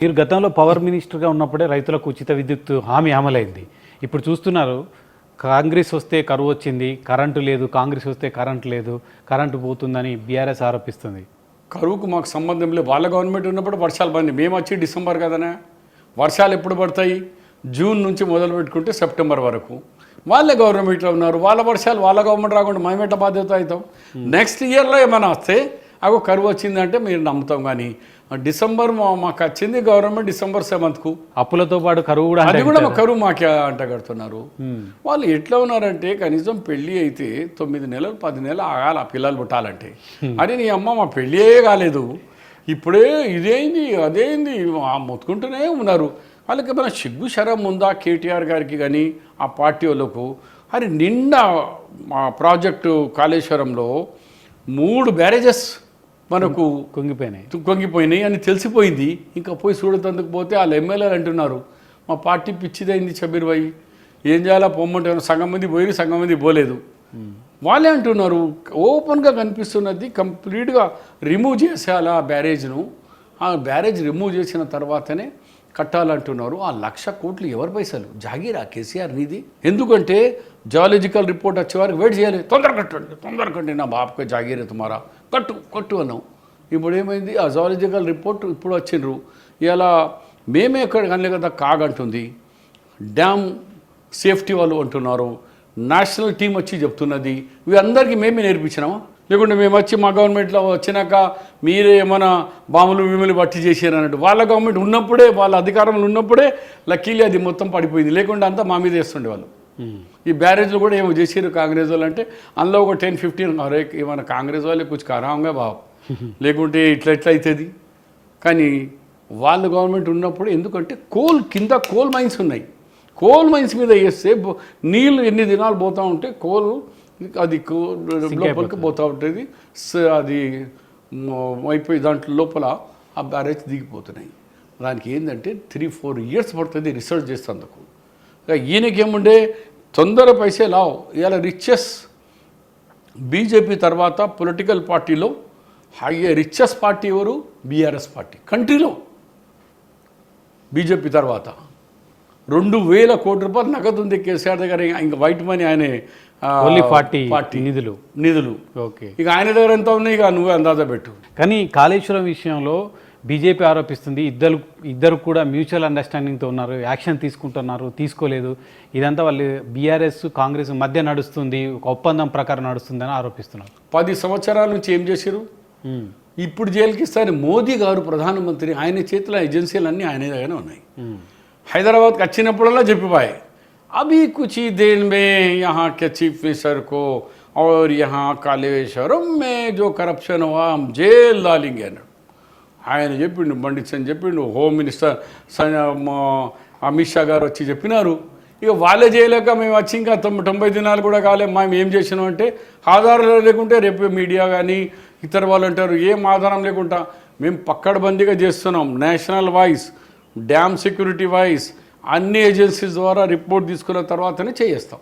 మీరు గతంలో పవర్ మినిస్టర్గా ఉన్నప్పుడే రైతులకు ఉచిత విద్యుత్ హామీ అమలైంది. ఇప్పుడు చూస్తున్నారు కాంగ్రెస్ వస్తే కరువు వచ్చింది, కరెంటు లేదు, కాంగ్రెస్ వస్తే కరెంటు లేదు, కరెంటు పోతుందని బీఆర్ఎస్ ఆరోపిస్తుంది. కరువుకు మాకు సంబంధం లేదు. వాళ్ళ గవర్నమెంట్ ఉన్నప్పుడు వర్షాలు పడింది. మేము వచ్చి డిసెంబర్ కదనే, వర్షాలు ఎప్పుడు పడతాయి? జూన్ నుంచి మొదలు పెట్టుకుంటే సెప్టెంబర్ వరకు వాళ్ళే గవర్నమెంట్లో ఉన్నారు. వాళ్ళ వర్షాలు వాళ్ళ గవర్నమెంట్ రాకుండా మేమేట బాధ్యత అవుతాం. నెక్స్ట్ ఇయర్లో ఏమైనా వస్తే అగో కరువు వచ్చిందంటే మీరు నమ్ముతాం. కానీ డిసెంబర్ మాకు వచ్చింది గవర్నమెంట్ డిసెంబర్ 7th అప్పులతో పాటు కరువు కూడా, అది కూడా కరువు మాకే అంటగడుతున్నారు. వాళ్ళు ఎట్లా ఉన్నారంటే కనీసం పెళ్ళి అయితే 9 నెలలు 10 నెలలు ఆగాలి ఆ పిల్లలు పుట్టాలంటే. అరే నీ అమ్మ మా పెళ్ళే కాలేదు, ఇప్పుడే ఇదేంది అదేంది మొత్తుకుంటూనే ఉన్నారు. వాళ్ళకి ఏమైనా సిగ్గు శరం ఉందా కేటీఆర్ గారికి కానీ ఆ పార్టీ వాళ్ళకు? అరే నిండా మా ప్రాజెక్టు కాళేశ్వరంలో 3 బ్యారేజెస్ మనకు కొంగిపోయినాయి అని తెలిసిపోయింది. ఇంకా పోయి చూడతందుకు పోతే వాళ్ళు ఎమ్మెల్యేలు అంటున్నారు మా పార్టీ పిచ్చిదైంది షబీర్ భాయ్, ఏం చేయాలా పొమ్మంటే సగం మంది పోయి సగం మంది పోలేదు. వాళ్ళే అంటున్నారు ఓపెన్గా కనిపిస్తున్నది కంప్లీట్గా రిమూవ్ చేసేయాలి ఆ బ్యారేజ్ను. ఆ బ్యారేజ్ రిమూవ్ చేసిన తర్వాతనే కట్టాలంటున్నారు. ఆ 1,00,000 కోట్లు ఎవరి పైసలు? జాగీరా కేసీఆర్ నీది? ఎందుకంటే జియాలజికల్ రిపోర్ట్ వచ్చే వారికి వెయిట్ చేయాలి. తొందర కట్టండి నా బాపుకే జాగీరే తుమారా, కట్టు అన్నాం. ఇప్పుడు ఏమైంది? ఆ జియాలజికల్ రిపోర్ట్ ఇప్పుడు వచ్చిండ్రు. ఇలా మేమే ఎక్కడ కనలే కదా కాగంటుంది. డ్యామ్ సేఫ్టీ వాళ్ళు అంటున్నారు, నేషనల్ టీం వచ్చి చెప్తున్నది. ఇవి అందరికీ మేమే నేర్పించినామా? లేకుంటే మేము వచ్చి మా గవర్నమెంట్లో వచ్చినాక మీరే ఏమైనా బాములు విములు బట్టి చేసారు అన్నట్టు. వాళ్ళ గవర్నమెంట్ ఉన్నప్పుడే, వాళ్ళ అధికారంలో ఉన్నప్పుడే లక్కీలీ అది మొత్తం పడిపోయింది. లేకుంటే అంతా మా మీద వేస్తుండే వాళ్ళు. ఈ బ్యారేజ్లు కూడా ఏమో చేసారు కాంగ్రెస్ వాళ్ళు అంటే అందులో ఒక 10-15 అరే ఏమైనా కాంగ్రెస్ వాళ్ళే కొంచెం ఖరాంగా బాబు, లేకుంటే ఇట్లా అవుతుంది. కానీ వాళ్ళ గవర్నమెంట్ ఉన్నప్పుడు ఎందుకంటే కింద కోల్ మైన్స్ ఉన్నాయి. కోల్ మైన్స్ మీద వేస్తే నీళ్ళు ఎన్ని దినాలు పోతూ ఉంటే కోల్ అది లోపలికి పోతూ ఉంటుంది. అది అయిపోయి దాంట్లో లోపల ఆ బ్యారేజ్ దిగిపోతున్నాయి. దానికి ఏంటంటే 3-4 years పడుతుంది రీసెర్చ్ చేసేందుకు. ఈయనకేముండే తొందర పైసే లావు. ఇలా రిచెస్ట్ బీజేపీ తర్వాత పొలిటికల్ పార్టీలో రిచెస్ట్ పార్టీ ఎవరు? BRS party. కంట్రీలో బీజేపీ తర్వాత 2,000 కోట్ల రూపాయలు నగదు ఉంది కేసీఆర్ దగ్గర. ఇంకా వైట్ మనీ ఆయన పార్టీ నిధులు ఓకే. ఇక ఆయన దగ్గర ఎంత ఉన్నాయి? ఇక నువ్వే అందాజా పెట్టు. కానీ కాళేశ్వరం విషయంలో బీజేపీ ఆరోపిస్తుంది ఇద్దరు కూడా మ్యూచువల్ అండర్స్టాండింగ్తో ఉన్నారు, యాక్షన్ తీసుకుంటున్నారు, తీసుకోలేదు. ఇదంతా వాళ్ళు బీఆర్ఎస్ కాంగ్రెస్ మధ్య నడుస్తుంది, ఒక ఒప్పందం ప్రకారం నడుస్తుందని ఆరోపిస్తున్నారు. 10 సంవత్సరాల నుంచి ఏం చేశారు? ఇప్పుడు జైలుకి ఇస్తారు. మోదీ గారు ప్రధానమంత్రి, ఆయన చేతిలో ఏజెన్సీలన్నీ ఆయన దగ్గర ఉన్నాయి. హైదరాబాద్కి వచ్చినప్పుడల్లా చెప్పిపోయాయి अभी कुछ ही देर में यहाँ के चीफ मिनिस्टर को और यहाँ कालेश्वरम में जो करप्शन हुआ हम जेल डालेंगे అన్నాడు. ఆయన చెప్పిండు, బండి సంజయ్ చెప్పిండు, హోమ్ మినిస్టర్ అమిత్ షా గారు వచ్చి చెప్పినారు. ఇక వాళ్ళే చేయలేక మేము వచ్చి ఇంకా 90 దినాలు కూడా కాలే మేము ఏం చేసినాం అంటే ఆధారాలు లేకుంటే రేపు మీడియా కానీ ఇతర వాళ్ళు అంటారు ఏం ఆధారం లేకుండా మేము పక్కడబందీగా చేస్తున్నాం. National voice, dam security voice అన్ని ఏజెన్సీస్ ద్వారా రిపోర్ట్ తీసుకున్న తర్వాతనే చేయిస్తాం.